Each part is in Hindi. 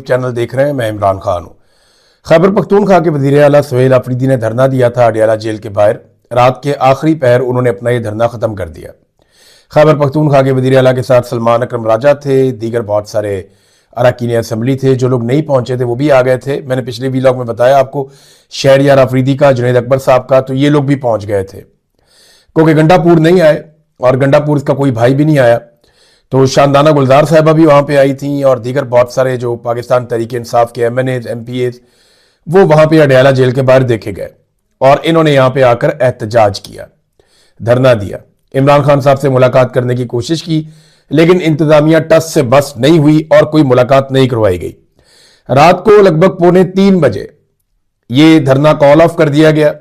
चैनल देख रहे हैं। मैं इमरान खान हूं। खैबर पख्तूनख्वा के वज़ीर आला सुहेल आफरीदी ने धरना दिया था अडियाला जेल के बाहर। रात के आखिरी पहर उन्होंने अपना ये धरना खत्म कर दिया। खैबर पख्तूनख्वा के वज़ीर आला के साथ सलमान अकरम राजा थे, दीगर बहुत सारे अरकान असम्बली थे। जो लोग नहीं पहुंचे थे वो भी आ गए थे। मैंने पिछले वीलॉग में बताया आपको, शहरियार आफरीदी का, जुनैद अकबर साहब का, तो ये लोग भी पहुंच गए थे क्योंकि गंडापुर नहीं आए और गंडापुर का कोई भाई भी नहीं आया। तो शानदाना गुलजार साहबा भी वहां पे आई थी और दीगर बहुत सारे जो पाकिस्तान तहरीक इंसाफ के MNAs MPAs वो वहां पे अडियाला जेल के बाहर देखे गए और इन्होंने यहां पे आकर एहतजाज किया, धरना दिया। इमरान खान साहब से मुलाकात करने की कोशिश की लेकिन इंतजामिया टस से बस नहीं हुई और कोई मुलाकात नहीं करवाई गई। रात को लगभग 2:45 बजे ये धरना कॉल ऑफ कर दिया गया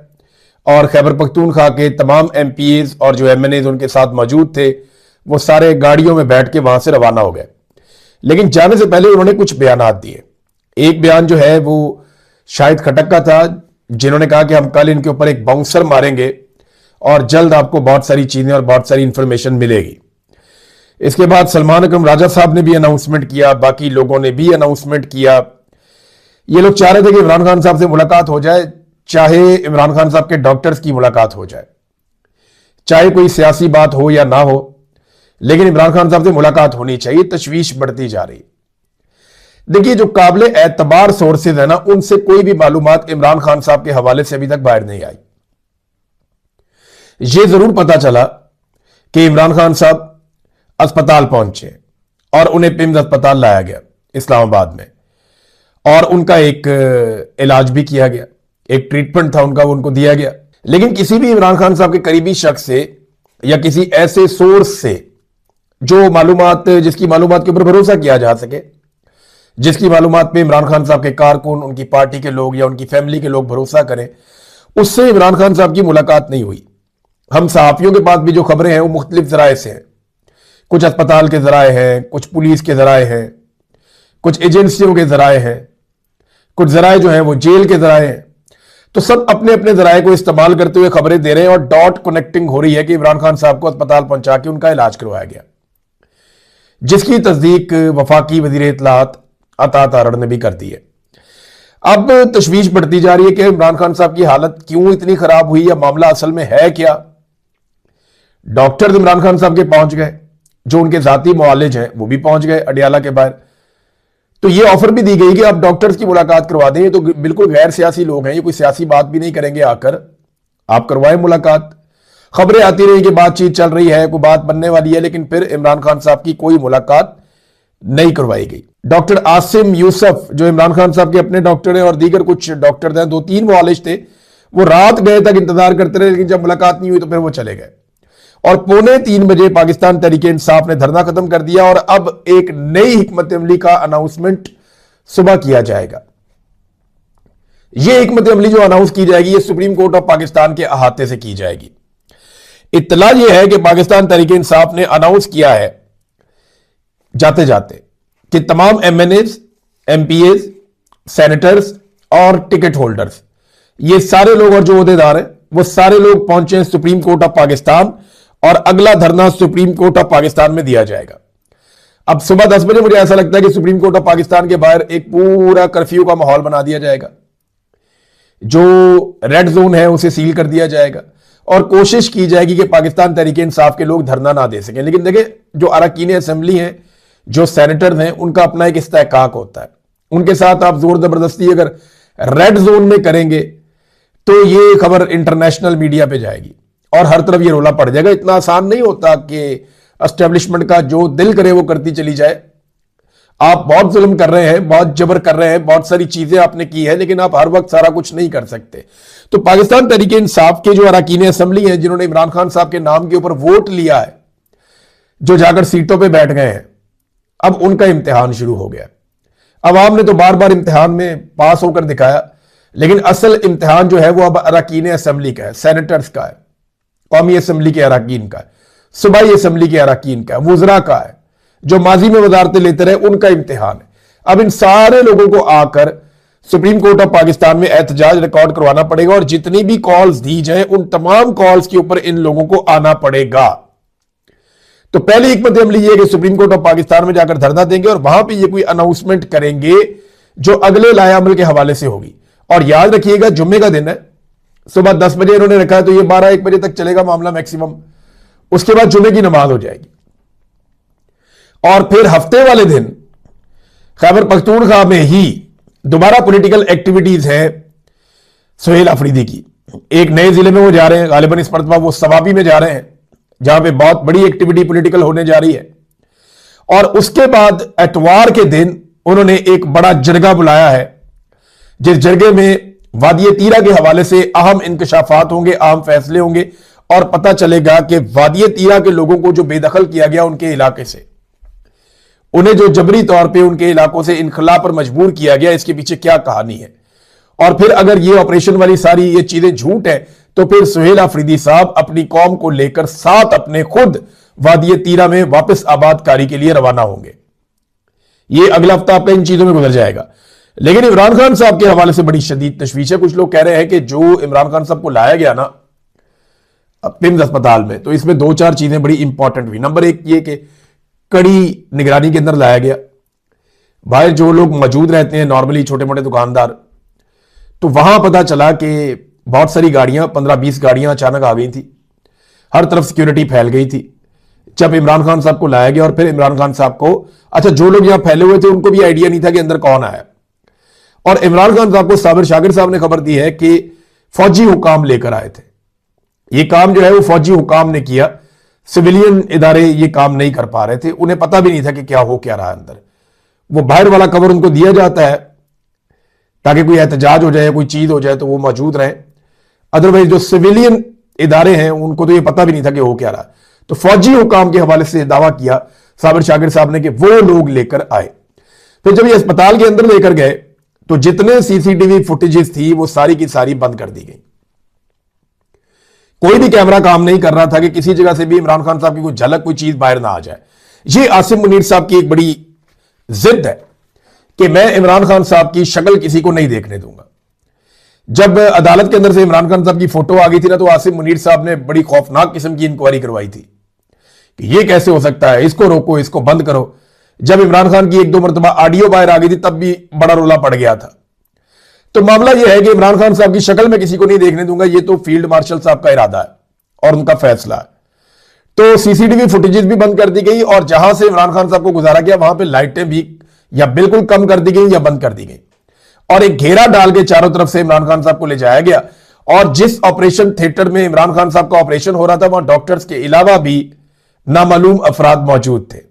और खैबर पख्तूनख्वा के तमाम MPAs और जो MNAs उनके साथ मौजूद थे वो सारे गाड़ियों में बैठ के वहां से रवाना हो गए। लेकिन जाने से पहले उन्होंने कुछ बयानात दिए। एक बयान जो है वो शाहिद खटक का था, जिन्होंने कहा कि हम कल इनके ऊपर एक बाउंसर मारेंगे और जल्द आपको बहुत सारी चीजें और बहुत सारी इंफॉर्मेशन मिलेगी। इसके बाद सलमान अकरम राजा साहब ने भी अनाउंसमेंट किया, बाकी लोगों ने भी अनाउंसमेंट किया। ये लोग चाह रहे थे कि इमरान खान साहब से मुलाकात हो जाए, चाहे इमरान खान साहब के डॉक्टर्स की मुलाकात हो जाए, चाहे कोई सियासी बात हो या ना हो, लेकिन इमरान खान साहब से मुलाकात होनी चाहिए। तशवीश बढ़ती जा रही। देखिए, जो काबिल एतबार सोर्सेज है ना, उनसे कोई भी मालूमात इमरान खान साहब के हवाले से अभी तक बाहर नहीं आई। यह जरूर पता चला कि इमरान खान साहब अस्पताल पहुंचे और उन्हें पिम्स अस्पताल लाया गया इस्लामाबाद में और उनका एक इलाज भी किया गया, एक ट्रीटमेंट था उनका, वो उनको दिया गया। लेकिन किसी भी इमरान खान साहब के करीबी शख्स से या किसी ऐसे सोर्स से जो मालूमात, जिसकी मालूमात के ऊपर भरोसा किया जा सके, जिसकी मालूमात पे इमरान खान साहब के कारकुन, उनकी पार्टी के लोग या उनकी फैमिली के लोग भरोसा करें, उससे इमरान खान साहब की मुलाकात नहीं हुई। हम सहाफियों के पास भी जो खबरें हैं वो मुख्तलिफ जराए से हैं। कुछ अस्पताल के जराए हैं, कुछ पुलिस के जराए हैं, कुछ एजेंसियों के जराए हैं, कुछ जराए जो हैं वो जेल के जराए हैं। तो सब अपने अपने जराए को इस्तेमाल करते हुए खबरें दे रहे हैं और डॉट कनेक्टिंग हो रही है कि इमरान खान साहब को अस्पताल पहुंचा के उनका इलाज करवाया गया, जिसकी तस्दीक वफाकी वजीर इत्तलात अता तारड़ ने भी कर दी है। अब तशवीश बढ़ती जा रही है कि इमरान खान साहब की हालत क्यों इतनी खराब हुई या मामला असल में है क्या। डॉक्टर इमरान खान साहब के पहुंच गए, जो उनके जाती मुआलिज हैं वो भी पहुंच गए अडियाला के बाहर। तो ये ऑफर भी दी गई कि आप डॉक्टर्स की मुलाकात करवा दें। ये तो बिल्कुल गैर सियासी लोग हैं, ये कोई सियासी बात भी नहीं करेंगे, आकर आप करवाएं मुलाकात। खबरें आती रही कि बातचीत चल रही है, कोई बात बनने वाली है, लेकिन फिर इमरान खान साहब की कोई मुलाकात नहीं करवाई गई। डॉक्टर आसिम यूसुफ जो इमरान खान साहब के अपने डॉक्टर हैं और दीगर कुछ डॉक्टर हैं, 2-3 मुआलिज थे, वो रात गए तक इंतजार करते रहे, लेकिन जब मुलाकात नहीं हुई तो फिर वो चले गए। और 2:45 बजे पाकिस्तान तहरीक इंसाफ ने धरना खत्म कर दिया और अब एक नई हिकमत अमली का अनाउंसमेंट सुबह किया जाएगा। यह हिकमत अमली जो अनाउंस की जाएगी ये सुप्रीम कोर्ट ऑफ पाकिस्तान के अहाते से की जाएगी। इत्तला यह है कि पाकिस्तान तहरीक इंसाफ ने अनाउंस किया है जाते जाते कि तमाम MNAs MPAs सेनेटर्स और टिकट होल्डर्स, ये सारे लोग और जो ओहदेदार हैं वो सारे लोग पहुंचे सुप्रीम कोर्ट ऑफ पाकिस्तान और अगला धरना सुप्रीम कोर्ट ऑफ पाकिस्तान में दिया जाएगा। अब सुबह 10 बजे मुझे ऐसा लगता है कि सुप्रीम कोर्ट ऑफ पाकिस्तान के बाहर एक पूरा कर्फ्यू का माहौल बना दिया जाएगा। जो रेड जोन है उसे सील कर दिया जाएगा और कोशिश की जाएगी कि पाकिस्तान तहरीक इंसाफ के लोग धरना ना दे सकें। लेकिन देखिए, जो अरकान असेंबली हैं, जो सेनेटर्स हैं, उनका अपना एक इस्तेहकाक होता है। उनके साथ आप जोर जबरदस्ती अगर रेड जोन में करेंगे तो ये खबर इंटरनेशनल मीडिया पे जाएगी और हर तरफ ये रोला पड़ जाएगा। इतना आसान नहीं होता कि एस्टेब्लिशमेंट का जो दिल करे वो करती चली जाए। आप बहुत जुल्म कर रहे हैं, बहुत जबर कर रहे हैं, बहुत सारी चीजें आपने की है, लेकिन आप हर वक्त सारा कुछ नहीं कर सकते। तो पाकिस्तान तहरीक इंसाफ के जो अरकान असेंबली हैं, जिन्होंने इमरान खान साहब के नाम के ऊपर वोट लिया है, जो जाकर सीटों पर बैठ गए हैं, अब उनका इम्तिहान शुरू हो गया। अवाम ने तो बार बार इम्तिहान में पास होकर दिखाया, लेकिन असल इम्तिहान जो है वो अब अरकान असेंबली का है, सेनेटर्स का है, कौमी असेंबली के अरकान का है, सूबाई असेंबली के अरकान का है, वुज़रा का है, जो माजी में वजारतें लेते रहे उनका इम्तिहान है। अब इन सारे लोगों को आकर सुप्रीम कोर्ट ऑफ पाकिस्तान में एहतजाज रिकॉर्ड करवाना पड़ेगा और जितनी भी कॉल्स दी जाए उन तमाम कॉल्स के ऊपर इन लोगों को आना पड़ेगा। तो पहली हिकमत अमली ये है कि सुप्रीम कोर्ट ऑफ पाकिस्तान में जाकर धरना देंगे और वहां पे ये कोई अनाउंसमेंट करेंगे जो अगले लायामल के हवाले से होगी। और याद रखिएगा जुम्मे का दिन है, सुबह 10 बजे इन्होंने रखा है, तो ये 12-1 बजे तक चलेगा मामला मैक्सिमम। उसके बाद जुम्मे की नमाज हो जाएगी और फिर हफ्ते वाले दिन खैबर पख्तूनख्वा में ही दोबारा पॉलिटिकल एक्टिविटीज है सुहेल अफरीदी की। एक नए जिले में वो जा रहे हैं, गालिबन इस मरतबा वो सवाबी में जा रहे हैं, जहां पे बहुत बड़ी एक्टिविटी पॉलिटिकल होने जा रही है। और उसके बाद एतवार के दिन उन्होंने एक बड़ा जरगा बुलाया है, जिस जरगे में वादी तीरा के हवाले से अहम इंकशाफात होंगे, अहम फैसले होंगे और पता चलेगा कि वादी तीरा के लोगों को जो बेदखल किया गया उनके इलाके से, उन्हें जो जबरी तौर पे उनके इलाकों से इनखला पर मजबूर किया गया, इसके पीछे क्या कहानी है। और फिर अगर ये ऑपरेशन वाली सारी ये चीजें झूठ है, तो फिर सुहेल अफरीदी साहब अपनी कौम को लेकर साथ अपने खुद वादी तीरा में वापस आबादकारी के लिए रवाना होंगे। ये अगला हफ्ता आपका इन चीजों में गुजर जाएगा। लेकिन इमरान खान साहब के हवाले से बड़ी शदीद तशवीश है। कुछ लोग कह रहे हैं कि जो इमरान खान साहब को लाया गया ना पिम्स अस्पताल में, तो इसमें 2-4 चीजें बड़ी इंपॉर्टेंट हुई। नंबर 1 ये कि कड़ी निगरानी के अंदर लाया गया। बाहर जो लोग मौजूद रहते हैं नॉर्मली छोटे मोटे दुकानदार, तो वहां पता चला कि बहुत सारी गाड़ियां 15-20 गाड़ियां अचानक आ गई थी, हर तरफ सिक्योरिटी फैल गई थी जब इमरान खान साहब को लाया गया। और फिर इमरान खान साहब को, अच्छा जो लोग यहां फैले हुए थे उनको भी आइडिया नहीं था कि अंदर कौन आया। और इमरान खान साहब को साबिर शाकिर साहब ने खबर दी है कि फौजी हुकाम लेकर आए थे। ये काम जो है वो फौजी हुकाम ने किया, सिविलियन इदारे ये काम नहीं कर पा रहे थे, उन्हें पता भी नहीं था कि क्या हो क्या रहा अंदर। वो बाहर वाला कवर उनको दिया जाता है ताकि कोई एहतजाज हो जाए, कोई चीज हो जाए तो वो मौजूद रहे। अदरवाइज जो सिविलियन इदारे हैं उनको तो ये पता भी नहीं था कि हो क्या रहा। तो फौजी हुकाम के हवाले से दावा किया साबिर शाकिर साहब ने कि वो लोग लेकर आए। फिर जब ये अस्पताल के अंदर लेकर गए तो जितने सीसीटीवी फुटेजेस थी वो सारी की सारी बंद कर दी गई। कोई भी कैमरा काम नहीं कर रहा था कि किसी जगह से भी इमरान खान साहब की कोई झलक, कोई चीज बाहर ना आ जाए। ये आसिम मुनीर साहब की एक बड़ी जिद है कि मैं इमरान खान साहब की शक्ल किसी को नहीं देखने दूंगा। जब अदालत के अंदर से इमरान खान साहब की फोटो आ गई थी ना, तो आसिम मुनीर साहब ने बड़ी खौफनाक किस्म की इंक्वायरी करवाई थी कि ये कैसे हो सकता है, इसको रोको, इसको बंद करो। जब इमरान खान की 1-2 मरतबा ऑडियो बाहर आ गई थी तब भी बड़ा रोला पड़ गया था। तो मामला यह है कि इमरान खान साहब की शक्ल में किसी को नहीं देखने दूंगा, ये तो फील्ड मार्शल साहब का इरादा है और उनका फैसला है। तो सीसीटीवी फुटेजेस भी बंद कर दी गई और जहां से इमरान खान साहब को गुजारा गया वहां पे लाइटें भी या बिल्कुल कम कर दी गई या बंद कर दी गई और एक घेरा डाल के चारों तरफ से इमरान खान साहब को ले जाया गया। और जिस ऑपरेशन थिएटर में इमरान खान साहब का ऑपरेशन हो रहा था वहां डॉक्टर्स के अलावा भी नामालूम अफराद मौजूद थे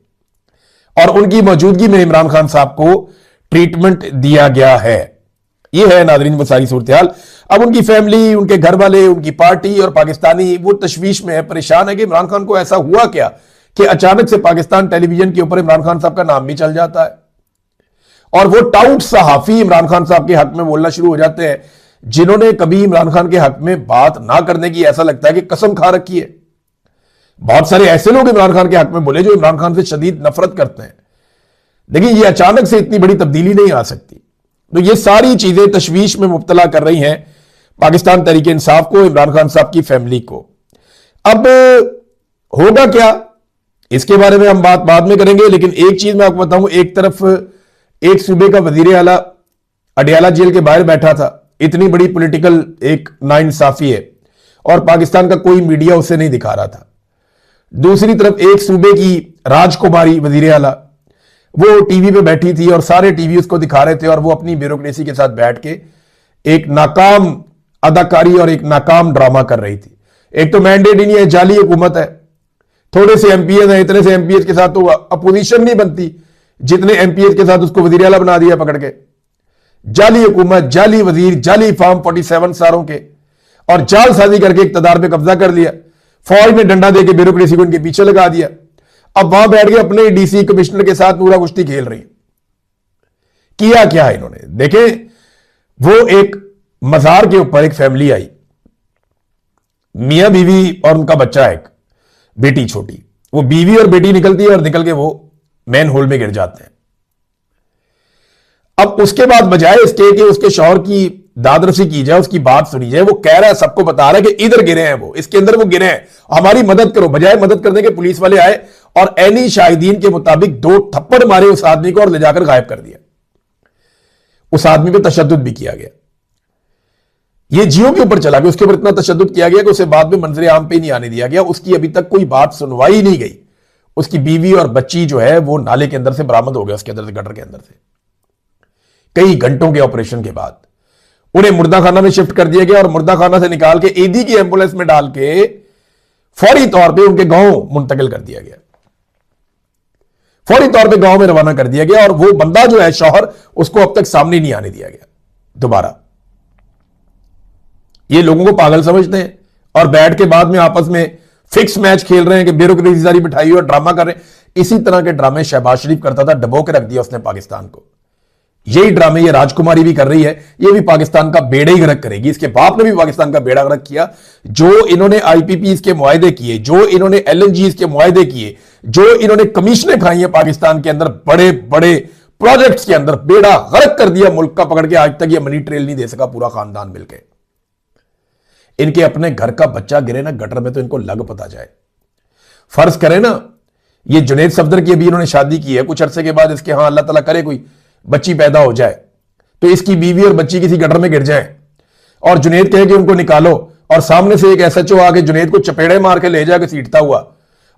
और उनकी मौजूदगी में इमरान खान साहब को ट्रीटमेंट दिया गया है। यह है नाज़रीन वो सारी सूरत हाल। अब उनकी फैमिली, उनके घर वाले, उनकी पार्टी और पाकिस्तानी वो तशवीश में है, परेशान है कि इमरान खान को ऐसा हुआ क्या कि अचानक से पाकिस्तान टेलीविजन के ऊपर इमरान खान साहब का नाम भी चल जाता है और वो टाउट सहाफी इमरान खान साहब के हक में बोलना शुरू हो जाते हैं जिन्होंने कभी इमरान खान के हक में बात ना करने की ऐसा लगता है कि कसम खा रखी है। बहुत सारे ऐसे लोग इमरान खान के हक में बोले जो इमरान खान से शदीद नफरत करते हैं, लेकिन ये अचानक से इतनी बड़ी तब्दीली नहीं आ सकती। तो ये सारी चीजें तशवीश में मुब्तला कर रही हैं पाकिस्तान तहरीक इंसाफ को, इमरान खान साहब की फैमिली को। अब होगा क्या इसके बारे में हम बात बाद में करेंगे, लेकिन एक चीज मैं आपको बताऊं, एक तरफ एक सूबे का वजीर आला अडियाला जेल के बाहर बैठा था, इतनी बड़ी पॉलिटिकल एक नाइंसाफी है और पाकिस्तान का कोई मीडिया उसे नहीं दिखा रहा था। दूसरी तरफ एक सूबे की राजकुमारी वजीर आला वो टीवी पे बैठी थी और सारे टीवी उसको दिखा रहे थे और वो अपनी ब्यूरोक्रेसी के साथ बैठ के एक नाकाम अदाकारी और एक नाकाम ड्रामा कर रही थी। एक तो मैंडेट ही नहीं है, जाली हुकूमत है, थोड़े से एमपीएस हैं, इतने से एमपीएस के साथ तो अपोजिशन नहीं बनती जितने एमपीएस के साथ उसको वजीर आला बना दिया पकड़ के। जाली हुकूमत, जाली वजीर, जाली फार्म 47 सारों के और जालसाजी करके इक्तदार पे कब्जा कर लिया। फौज ने डंडा देके ब्यूरोक्रेसी को इनके पीछे लगा दिया। अब वहां बैठ के अपने डीसी कमिश्नर के साथ पूरा कुश्ती खेल रही। किया क्या है इन्होंने, देखें, वो एक मजार के ऊपर एक फैमिली आई, मियां बीवी और उनका बच्चा, एक बेटी छोटी, वो बीवी और बेटी निकलती है और निकल के वो मैन होल में गिर जाते हैं। अब उसके बाद बजाय इसके कि उसके शौहर की दादरसी की जाए, उसकी बात सुनी जाए, वो कह रहा है, सबको बता रहा है कि इधर गिरे हैं, वो इसके अंदर वो गिरे हैं, हमारी मदद करो। बजाय मदद करने के पुलिस वाले आए और ऐनी शाहिदीन के मुताबिक 2 थप्पड़ मारे उस आदमी को और ले जाकर गायब कर दिया। उस आदमी पे तशद्दुद भी किया गया। ये जियो के ऊपर चला गया, उसके ऊपर इतना तशद्दुद किया गया कि उसे बाद में मंजरे आम पे ही नहीं आने दिया गया। उसकी अभी तक कोई बात सुनवाई नहीं गई। उसकी बीवी और बच्ची जो है वो नाले के अंदर से बरामद हो गया, उसके अंदर से, गटर के अंदर से, कई घंटों के ऑपरेशन के बाद उन्हें मुर्दा खाना में शिफ्ट कर दिया गया और मुर्दा खाना से निकाल के ईदी की एम्बुलेंस में डाल के फौरी तौर पे उनके गांव मुंतकिल कर दिया गया, फौरी तौर पे गांव में रवाना कर दिया गया। और वो बंदा जो है शौहर, उसको अब तक सामने नहीं आने दिया गया दोबारा। ये लोगों को पागल समझते हैं और बैठ के बाद में आपस में फिक्स मैच खेल रहे हैं कि ब्यूरोक्रेसी सारी बिठाई और ड्रामा कर रहे हैं। इसी तरह के ड्रामे शहबाज शरीफ करता था, डबो के रख दिया उसने पाकिस्तान को। यही ड्रामे ये राजकुमारी भी कर रही है, ये भी पाकिस्तान का बेड़ा ही गर्क करेगी। इसके बाप ने भी पाकिस्तान का बेड़ा गर्क किया। जो इन्होंने आईपीपीज के मुआहदे किए, जो इन्होंने एलएनजी के मुआहदे किए, जो इन्होंने कमीशनें खाई हैं पाकिस्तान के अंदर बड़े बड़े प्रोजेक्ट्स के अंदर, बेड़ा गर्क कर दिया मुल्क का पकड़ के। आज तक ये मनी ट्रेल नहीं दे सका पूरा खानदान मिलकर। इनके अपने घर का बच्चा गिरे ना गटर में तो इनको लग पता जाए। फर्ज करें ना, ये जुनेद सफदर की अभी इन्होंने शादी की है, कुछ अरसे के बाद इसके, हां अल्लाह ताला करे कोई बच्ची पैदा हो जाए तो इसकी बीवी और बच्ची किसी गटर में गिर जाए और जुनेद कहे कि उनको निकालो, और सामने से एक एसएचओ आके जुनेद को चपेड़े मार के ले जाके सीटता हुआ,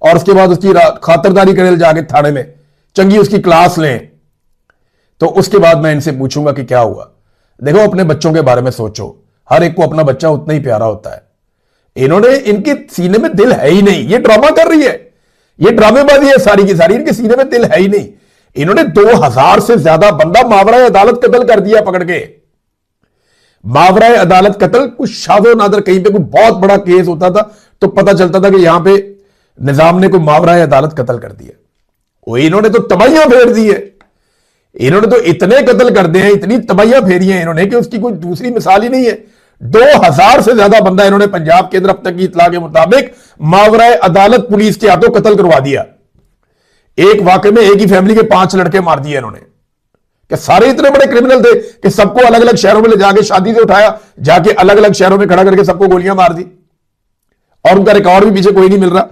और उसके बाद उसकी खातिरदारी करे जाके थाने में, चंगी उसकी क्लास लें, तो उसके बाद मैं इनसे पूछूंगा कि क्या हुआ। देखो, अपने बच्चों के बारे में सोचो। हर एक को अपना बच्चा उतना ही प्यारा होता है। इन्होंने, इनके सीने में दिल है ही नहीं। ये ड्रामा कर रही है, ये ड्रामेबाजी है सारी की सारी। इनके सीने में दिल है ही नहीं। इन्होंने 2000 से ज्यादा बंदा मावराए अदालत कत्ल कर दिया पकड़ के। मावराए अदालत कत्ल, कुछ शादो नादर कहीं पे कोई बहुत बड़ा केस होता था तो पता चलता था कि यहां पे निजाम ने कोई मावराए अदालत कत्ल कर दिया। वो इन्होंने तो तबाहियां फेर दी है। इन्होंने तो इतने कत्ल कर दिए हैं, इतनी तबाहियां फेरी हैं इन्होंने कि उसकी कोई दूसरी मिसाल ही नहीं है। 2000 से ज्यादा बंदा इन्होंने पंजाब के अंदर अब तक की इतला के मुताबिक मावराए अदालत पुलिस के हाथों कत्ल करवा दिया। एक वाकई में एक ही फैमिली के 5 लड़के मार दिए इन्होंने। कि सारे इतने बड़े क्रिमिनल थे कि सबको अलग अलग शहरों में ले जाके शादी से उठाया, जाके अलग अलग शहरों में खड़ा करके सबको गोलियां मार दी, और उनका रिकॉर्ड भी पीछे कोई नहीं मिल रहा।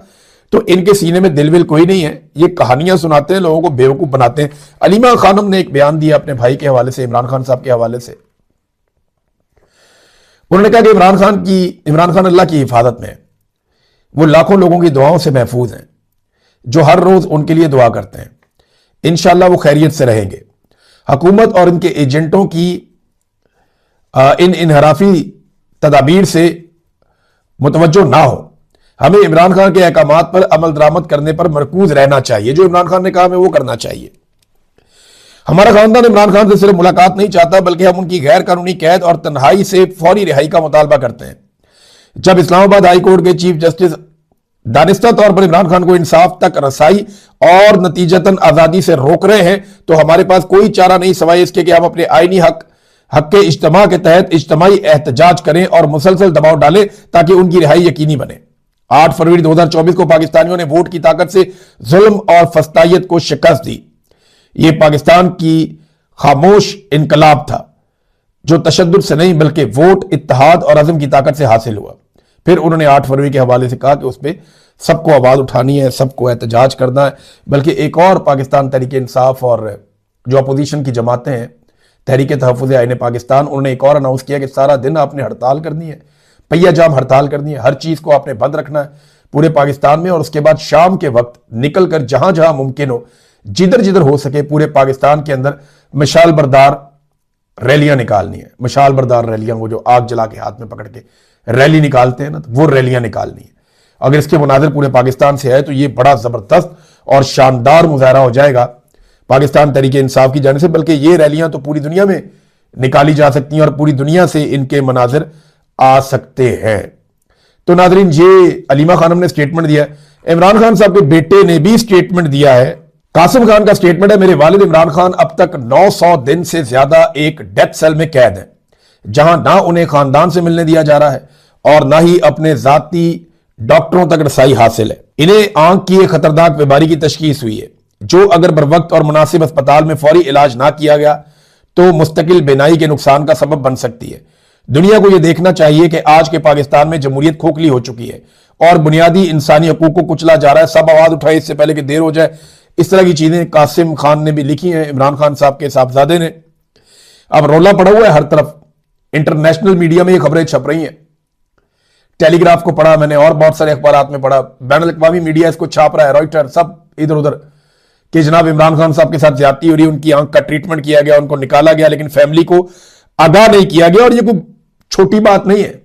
तो इनके सीने में दिल विल कोई नहीं है। ये कहानियां सुनाते हैं, लोगों को बेवकूफ बनाते हैं। अलीमा खानम ने एक बयान दिया अपने भाई के हवाले से, इमरान खान साहब के हवाले से। उन्होंने कहा कि इमरान खान अल्लाह की हिफाजत में है, वो लाखों लोगों की दुआओं से महफूज हैं जो हर रोज उनके लिए दुआ करते हैं। इंशाअल्लाह वो खैरियत से रहेंगे। हुकूमत और इनके एजेंटों की इन इनहराफी तदाबीर से मुतवज्जो ना हो। हमें इमरान खान के अहकामात पर अमल दरामद करने पर मरकूज रहना चाहिए। जो इमरान खान ने कहा हमें वो करना चाहिए। हमारा खानदान इमरान खान से सिर्फ मुलाकात नहीं चाहता, बल्कि हम उनकी गैर कानूनी कैद और तन्हाई से फौरी रिहाई का मुतालबा करते हैं। जब इस्लामाबाद हाई कोर्ट के चीफ जस्टिस दानिस्ता तौर पर इमरान खान को इंसाफ तक रसाई और नतीजतन आजादी से रोक रहे हैं, तो हमारे पास कोई चारा नहीं सिवाय इसके कि हम अपने आईनी हक के इज्तिमा के तहत इज्तिमाई एहतजाज करें और मुसलसल दबाव डालें ताकि उनकी रिहाई यकीनी बने। 8 फरवरी 2024 को पाकिस्तानियों ने वोट की ताकत से जुल्म और फस्तायत को शिकस्त दी। यह पाकिस्तान की खामोश इनकलाब था जो तशद्दुद से नहीं बल्कि वोट, इत्तेहाद और अज़म की ताकत से हासिल हुआ। फिर उन्होंने 8 फरवरी के हवाले से कहा कि उस पर सबको आवाज़ उठानी है, सबको एहतजाज करना है। बल्कि एक और पाकिस्तान तहरीक इंसाफ और जो अपोजिशन की जमातें हैं, तहरीक तहफ़्फ़ुज़ आईन पाकिस्तान, उन्होंने एक और अनाउंस किया कि सारा दिन आपने हड़ताल करनी है, पहिया जाम हड़ताल करनी है, हर चीज़ को आपने बंद रखना है पूरे पाकिस्तान में। और उसके बाद शाम के वक्त निकल कर जहां जहां मुमकिन हो, जिधर जिधर हो सके पूरे पाकिस्तान के अंदर मशाल बरदार रैलियां निकालनी है। मशाल बरदार रैलियां, वो जो आग जला के हाथ में पकड़ के रैली निकालते हैं ना, तो वो रैलियां निकालनी है। अगर इसके मुनाजिर पूरे पाकिस्तान से है तो ये बड़ा जबरदस्त और शानदार मुजाहरा हो जाएगा पाकिस्तान तहरीक इंसाफ की जाने से। बल्कि ये रैलियां तो पूरी दुनिया में निकाली जा सकती हैं और पूरी दुनिया से इनके मनाजिर आ सकते हैं। तो नाजरीन, ये अलीमा खानम ने स्टेटमेंट दिया है। इमरान खान साहब के बेटे ने भी स्टेटमेंट दिया है। कासिम खान का स्टेटमेंट है, मेरे वालिद इमरान खान अब तक 900 दिन से ज्यादा एक डेथ सेल में कैद है, जहां ना उन्हें खानदान से मिलने दिया जा रहा है और ना ही अपने जाती डॉक्टरों तक रसाई हासिल है। इन्हें आंख की एक खतरनाक बीमारी की तशखीस हुई है जो अगर बर वक्त और मुनासिब अस्पताल में फौरी इलाज ना किया गया तो मुस्तकिल बीनाई के नुकसान का सबब बन सकती है। दुनिया को यह देखना चाहिए कि आज के पाकिस्तान में जमहूरियत खोखली हो चुकी है और बुनियादी इंसानी हकूक को कुचला जा रहा है। सब आवाज उठाए इससे पहले कि देर हो जाए। इस तरह की चीजें कासिम खान ने भी लिखी हैं, इमरान खान साहब के साहबजादे ने। अब रोला पड़ा हुआ है हर तरफ, इंटरनेशनल मीडिया में ये खबरें छप रही हैं। टेलीग्राफ को पढ़ा मैंने और बहुत सारे अखबारात में पढ़ा, बैनुल अक़वामी मीडिया इसको छाप रहा है, रॉयटर, सब इधर उधर, कि जनाब इमरान खान साहब के साथ ज्यादती हो रही है, उनकी आंख का ट्रीटमेंट किया गया, उनको निकाला गया, लेकिन फैमिली को आगाह नहीं किया गया। और ये कोई छोटी बात नहीं है,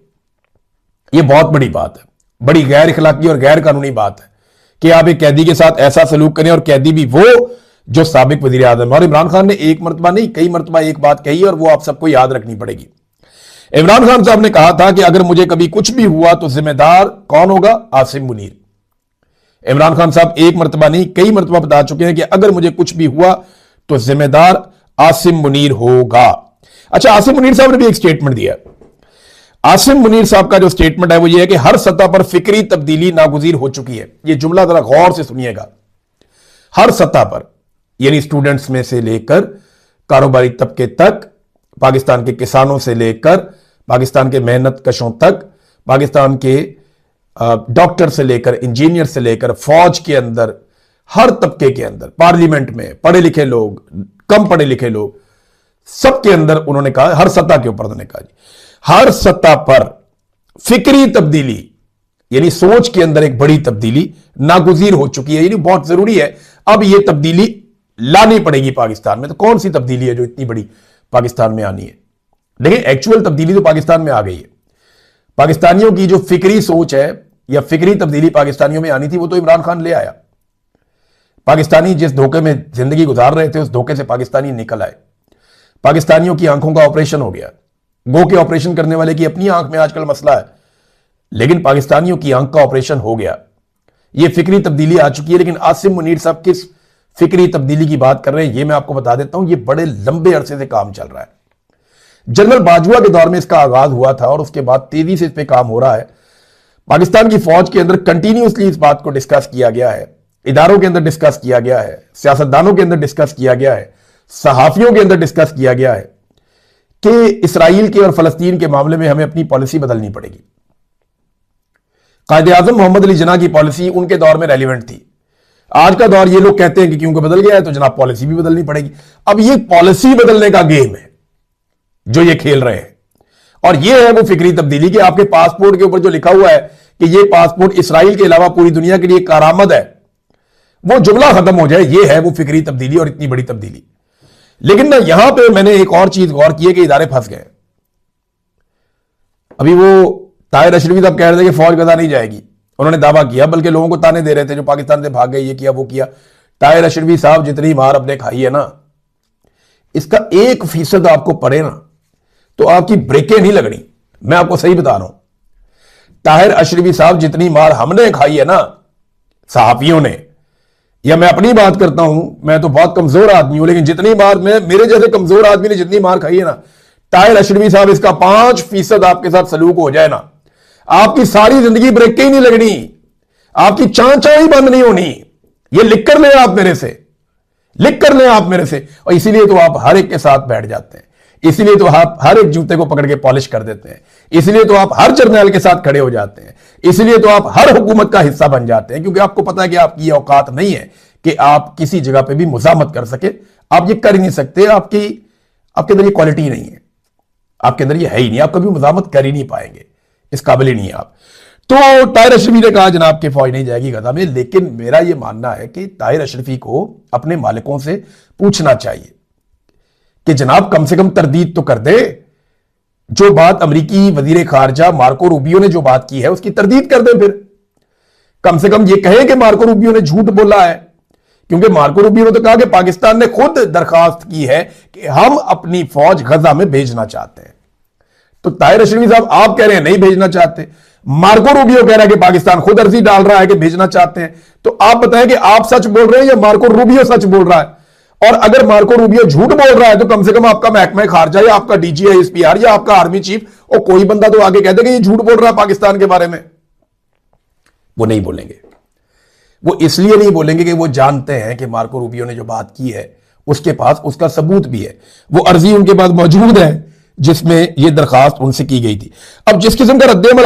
ये बहुत बड़ी बात है, बड़ी गैर इखलाकी और गैर कानूनी बात है कि आप एक कैदी के साथ ऐसा सलूक करें, और कैदी भी वो जो साबिक वजीर आज़म है। और इमरान खान ने एक मरतबा नहीं कई मरतबा एक बात कही, और वो आप सबको याद रखनी पड़ेगी। इमरान खान साहब ने कहा था कि अगर मुझे कभी कुछ भी हुआ तो जिम्मेदार कौन होगा? आसिम मुनीर। इमरान खान साहब एक मरतबा नहीं कई मरतबा बता चुके हैं कि अगर मुझे कुछ भी हुआ तो जिम्मेदार आसिम मुनीर होगा। अच्छा, आसिम मुनीर साहब ने भी एक स्टेटमेंट दिया। आसिम मुनीर साहब का जो स्टेटमेंट है वो ये है कि हर सतह पर फिक्री तब्दीली नागुज़ीर हो चुकी है। ये जुमला जरा गौर से सुनिएगा। हर सतह पर, यानी स्टूडेंट्स में से लेकर कारोबारी तबके तक, पाकिस्तान के किसानों से लेकर पाकिस्तान के मेहनत कशों तक, पाकिस्तान के डॉक्टर से लेकर इंजीनियर से लेकर फौज के अंदर, हर तबके के अंदर, पार्लियामेंट में पढ़े लिखे लोग, कम पढ़े लिखे लोग, सबके अंदर उन्होंने कहा, हर सतह के ऊपर उन्होंने कहा जी, हर सतह पर फिक्री तब्दीली यानी सोच के अंदर एक बड़ी तब्दीली नागुज़ीर हो चुकी है, यानी बहुत जरूरी है। अब यह तब्दीली लानी पड़ेगी पाकिस्तान में। तो कौन सी तब्दीली है जो इतनी बड़ी पाकिस्तान में आनी है? देखिए, एक्चुअल तब्दीली तो पाकिस्तान में आ गई है। पाकिस्तानियों की जो फिक्री सोच है या फिक्री तब्दीली पाकिस्तानियों में आनी थी, वो तो इमरान खान ले आया। पाकिस्तानी जिस धोखे में जिंदगी गुजार रहे थे, उस धोखे से पाकिस्तानी निकल आए। पाकिस्तानियों की आंखों का ऑपरेशन हो गया। गो के ऑपरेशन करने वाले की अपनी आंख में आजकल मसला है, लेकिन पाकिस्तानियों की आंख का ऑपरेशन हो गया। यह फिक्री तब्दीली आ चुकी है। लेकिन आसिम मुनीर साहब किस फिक्री तब्दीली की बात कर रहे हैं, यह मैं आपको बता देता हूं। यह बड़े लंबे अरसे से काम चल रहा है। जनरल बाजवा के दौर में इसका आगाज हुआ था और उसके बाद तेजी से इस पर काम हो रहा है। पाकिस्तान की फौज के अंदर कंटिन्यूसली इस बात को डिस्कस किया गया है, इदारों के अंदर डिस्कस किया गया है, सियासतदानों के अंदर डिस्कस किया गया है, सहाफियों के अंदर डिस्कस किया गया है कि इसराइल के और फलस्तीन के मामले में हमें अपनी पॉलिसी बदलनी पड़ेगी। कायदे आजम मोहम्मद अली जिन्ना की पॉलिसी उनके दौर में रेलिवेंट थी। आज का दौर ये लोग कहते हैं कि क्योंकि बदल गया है तो जनाब पॉलिसी भी बदलनी पड़ेगी। अब ये पॉलिसी बदलने का गेम है जो ये खेल रहे हैं, और ये है वो फिक्री तब्दीली कि आपके पासपोर्ट के ऊपर जो लिखा हुआ है कि ये पासपोर्ट इसराइल के अलावा पूरी दुनिया के लिए कारामद है, वो जुमला खत्म हो जाए। ये है वो फिक्री तब्दीली और इतनी बड़ी तब्दीली। लेकिन ना यहां पे मैंने एक और चीज गौर की है कि इदारे फंस गए। अभी वो ताहिर अशरफी साहब कह रहे थे कि फौज गजा नहीं जाएगी, उन्होंने दावा किया, बल्कि लोगों को ताने दे रहे थे जो पाकिस्तान से भाग गए, ये किया वो किया। ताहिर अशरफी साहब जितनी मार अपने खाई है ना, इसका 1% आपको पड़े ना तो आपकी ब्रेकें नहीं लगनी। मैं आपको सही बता रहा हूं, ताहिर अशरफी साहब जितनी मार हमने खाई है ना सहाफियों ने, या मैं अपनी बात करता हूं, मैं तो बहुत कमजोर आदमी हूं, लेकिन जितनी मार मेरे जैसे कमजोर आदमी ने जितनी मार खाई है ना, ताहिर अशरफी साहब इसका 5% आपके साथ सलूक हो जाए ना, आपकी सारी जिंदगी ब्रेक ही नहीं लगनी, आपकी चांचा ही बंद नहीं होनी। ये लिख कर ले आप मेरे से, लिख कर ले आप मेरे से। और इसीलिए तो आप हर एक के साथ बैठ जाते हैं, इसीलिए तो आप हर एक जूते को पकड़ के पॉलिश कर देते हैं, इसलिए तो आप हर जर्नैल के साथ खड़े हो जाते हैं, इसलिए तो आप हर हुकूमत का हिस्सा बन जाते हैं, क्योंकि आपको पता है कि आपकी ये औकात नहीं है कि आप किसी जगह पे भी मुजामत कर सके। आप ये कर ही नहीं सकते, आपके अंदर ये क्वालिटी नहीं है, आपके अंदर ये है ही नहीं, आप कभी मुजामत कर ही नहीं पाएंगे, इस काबिल ही नहीं है आप। तो ताहिर अशरफी ने कहा जनाब कि फौज नहीं जाएगी गजा में, लेकिन मेरा यह मानना है कि ताहिर अशरफी को अपने मालिकों से पूछना चाहिए कि जनाब कम से कम तरदीद तो कर दे। जो बात अमेरिकी वजीर खारजा मार्को रूबियो ने जो बात की है उसकी तरदीद कर दे। फिर कम से कम ये कहे कि मार्को रूबियो ने झूठ बोला है, क्योंकि मार्को रूबियो ने तो कहा कि पाकिस्तान ने खुद दरखास्त की है कि हम अपनी फौज गजा में भेजना चाहते हैं। तो ताहिर अशरफी साहब आप कह रहे हैं नहीं भेजना चाहते, मार्को रूबियो कह रहा है कि पाकिस्तान खुद अर्जी डाल रहा है कि भेजना चाहते हैं। तो आप बताएं कि आप सच बोल रहे हैं या मार्को रूबियो सच बोल रहा है? और अगर मार्को रूबियो झूठ बोल रहा है तो कम से कम आपका महकमा खारजा या आपका डीजी एसपीआर या आपका आर्मी चीफ और कोई बंदा तो आगे कह दे कि ये झूठ बोल रहा है पाकिस्तान के बारे में। वो नहीं बोलेंगे। वो इसलिए नहीं बोलेंगे कि वो जानते हैं कि मार्को रूबियो ने जो बात की है उसके पास उसका सबूत भी है, वो अर्जी उनके पास मौजूद है जिसमें ये दरखास्त उनसे की गई थी। अब जिस किस्म का रद्द-ए-अमल